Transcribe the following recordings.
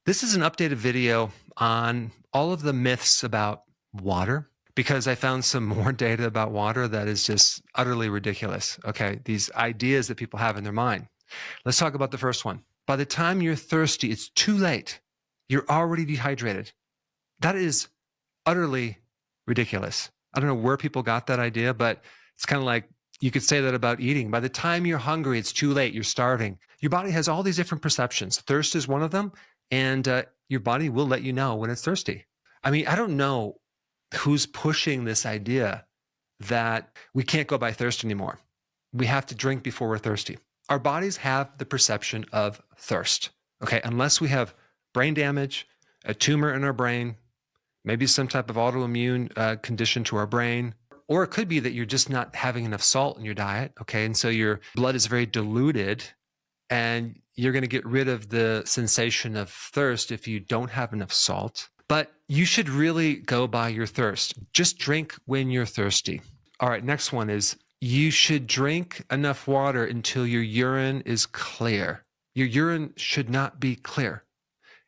This is an updated video on all of the myths about water because I found some more data about water that is just utterly ridiculous. Okay, these ideas that people have in their mind. Let's talk about the first one. By the time you're thirsty, it's too late. You're already dehydrated. That is utterly ridiculous. I don't know where people got that idea, but it's kind of like you could say that about eating. By the time you're hungry, it's too late. You're starving. Your body has all these different perceptions. Thirst is one of them, and your body will let you know when it's thirsty. I mean, I don't know who's pushing this idea that we can't go by thirst anymore. We have to drink before we're thirsty. Our bodies have the perception of thirst, okay? Unless we have brain damage, a tumor in our brain, maybe some type of autoimmune condition to our brain, or it could be that you're just not having enough salt in your diet, okay? And so your blood is very diluted, and you're going to get rid of the sensation of thirst if you don't have enough salt. But you should really go by your thirst. Just drink when you're thirsty. All right, next one is you should drink enough water until your urine is clear. Your urine should not be clear.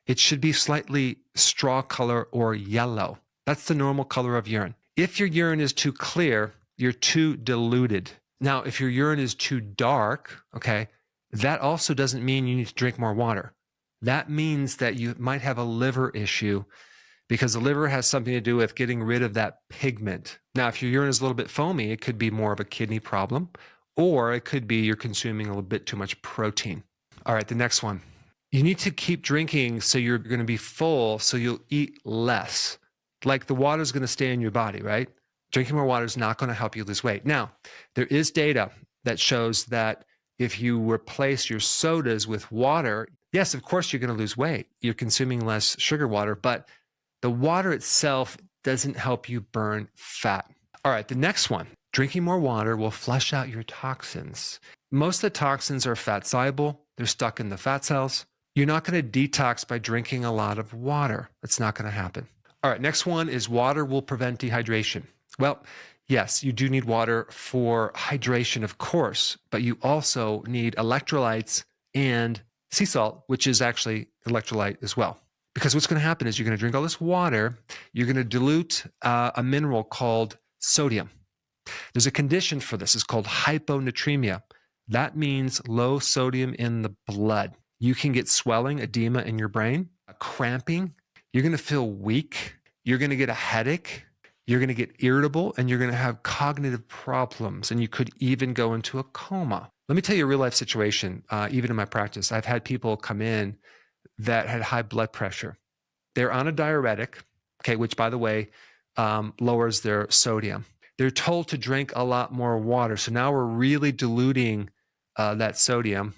It should be slightly straw color or yellow. That's the normal color of urine. If your urine is too clear, you're too diluted. Now, if your urine is too dark, okay, that also doesn't mean you need to drink more water. That means that you might have a liver issue because the liver has something to do with getting rid of that pigment. Now, if your urine is a little bit foamy, it could be more of a kidney problem, or it could be you're consuming a little bit too much protein. All right, the next one. You need to keep drinking so you're going to be full, so you'll eat less. Like the water is going to stay in your body, right? Drinking more water is not going to help you lose weight. Now, there is data that shows that if you replace your sodas with water, yes, of course, you're going to lose weight. You're consuming less sugar water, but the water itself doesn't help you burn fat. All right, the next one. Drinking more water will flush out your toxins. Most of the toxins are fat soluble. They're stuck in the fat cells. You're not going to detox by drinking a lot of water. That's not going to happen. All right, next one is water will prevent dehydration. Well, yes, you do need water for hydration, of course, but you also need electrolytes and sea salt, which is actually electrolyte as well. Because what's going to happen is you're going to drink all this water, you're going to dilute a mineral called sodium. There's a condition for this. It's called hyponatremia. That means low sodium in the blood. You can get swelling, edema in your brain, cramping. You're going to feel weak. You're going to get a headache. You're going to get irritable, and you're going to have cognitive problems, and you could even go into a coma. Let me tell you a real life situation. Even in my practice, I've had people come in that had high blood pressure. They're on a diuretic, okay, which by the way, lowers their sodium. They're told to drink a lot more water. So now we're really diluting that sodium.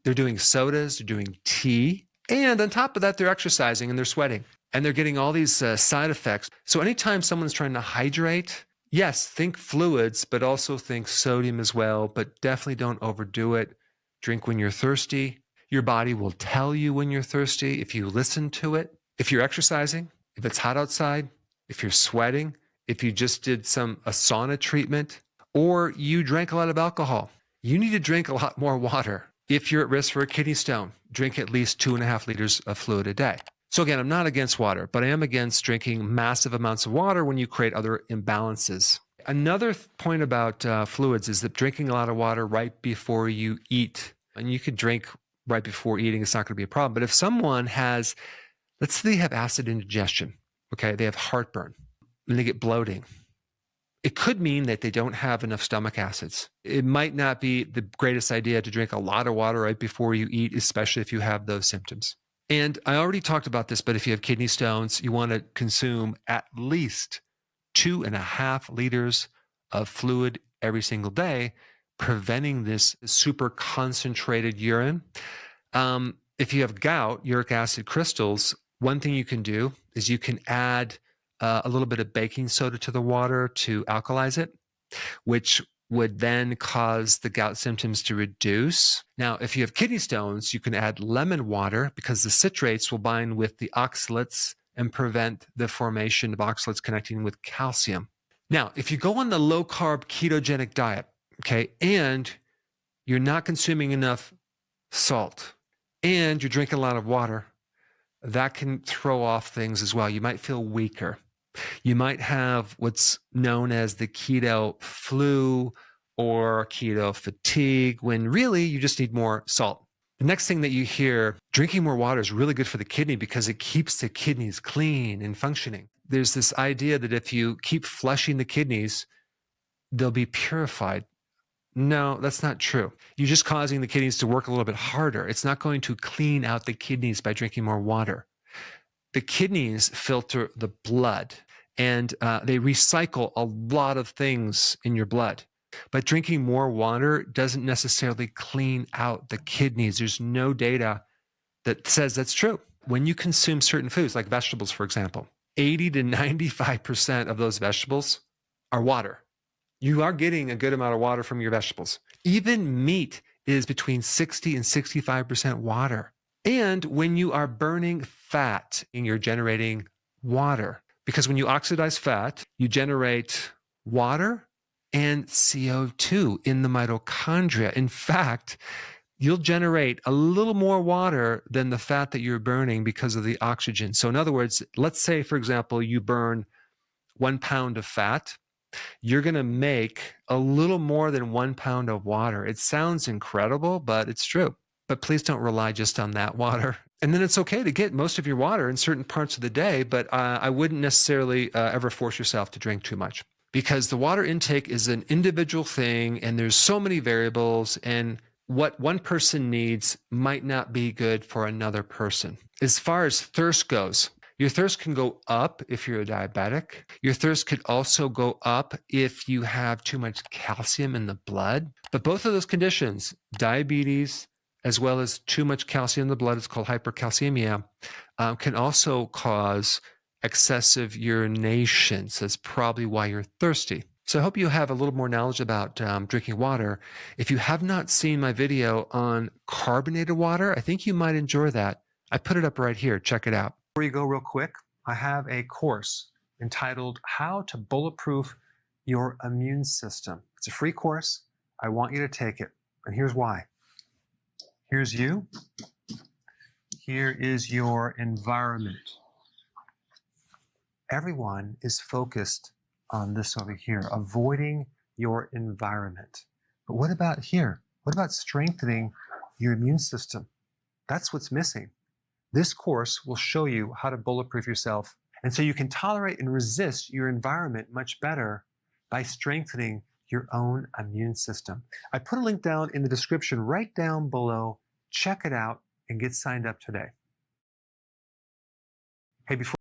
They're doing sodas, they're doing tea, and on top of that, they're exercising and they're sweating. And they're getting all these side effects. So anytime someone's trying to hydrate, yes, think fluids, but also think sodium as well, but definitely don't overdo it. Drink when you're thirsty. Your body will tell you when you're thirsty if you listen to it. If you're exercising, if it's hot outside, if you're sweating, if you just did a sauna treatment, or you drank a lot of alcohol, you need to drink a lot more water. If you're at risk for a kidney stone, drink at least 2.5 liters of fluid a day. So again, I'm not against water, but I am against drinking massive amounts of water when you create other imbalances. Another point about fluids is that drinking a lot of water right before you eat, and you could drink right before eating, it's not going to be a problem. But if someone has, let's say they have acid indigestion, okay, they have heartburn, and they get bloating, it could mean that they don't have enough stomach acids. It might not be the greatest idea to drink a lot of water right before you eat, especially if you have those symptoms. And I already talked about this, but if you have kidney stones, you want to consume at least 2.5 liters of fluid every single day, preventing this super concentrated urine. If you have gout, uric acid crystals, one thing you can do is you can add a little bit of baking soda to the water to alkalize it, which would then cause the gout symptoms to reduce. Now, if you have kidney stones, you can add lemon water because the citrates will bind with the oxalates and prevent the formation of oxalates connecting with calcium. Now, if you go on the low-carb ketogenic diet, okay, and you're not consuming enough salt, and you're drinking a lot of water, that can throw off things as well. You might feel weaker. You might have what's known as the keto flu or keto fatigue, when really you just need more salt. The next thing that you hear, drinking more water is really good for the kidney because it keeps the kidneys clean and functioning. There's this idea that if you keep flushing the kidneys, they'll be purified. No, that's not true. You're just causing the kidneys to work a little bit harder. It's not going to clean out the kidneys by drinking more water. The kidneys filter the blood, and they recycle a lot of things in your blood. But drinking more water doesn't necessarily clean out the kidneys. There's no data that says that's true. When you consume certain foods, like vegetables, for example, 80 to 95% of those vegetables are water. You are getting a good amount of water from your vegetables. Even meat is between 60 and 65% water. And when you are burning fat, you're generating water. Because when you oxidize fat, you generate water and CO2 in the mitochondria. In fact, you'll generate a little more water than the fat that you're burning because of the oxygen. So in other words, let's say, for example, you burn 1 pound of fat. You're going to make a little more than 1 pound of water. It sounds incredible, but it's true. But please don't rely just on that water. And then it's okay to get most of your water in certain parts of the day, but I wouldn't necessarily ever force yourself to drink too much, because the water intake is an individual thing and there's so many variables, and what one person needs might not be good for another person. As far as thirst goes, your thirst can go up if you're a diabetic. Your thirst could also go up if you have too much calcium in the blood. But both of those conditions, diabetes, as well as too much calcium in the blood, it's called hypercalcemia, can also cause excessive urination. So that's probably why you're thirsty. So I hope you have a little more knowledge about drinking water. If you have not seen my video on carbonated water, I think you might enjoy that. I put it up right here. Check it out. Before you go real quick, I have a course entitled How to Bulletproof Your Immune System. It's a free course. I want you to take it. And here's why. Here's you. Here is your environment. Everyone is focused on this over here, avoiding your environment. But what about here? What about strengthening your immune system? That's what's missing. This course will show you how to bulletproof yourself, and so you can tolerate and resist your environment much better by strengthening your own immune system. I put a link down in the description right down below. Check it out and get signed up today. Hey, before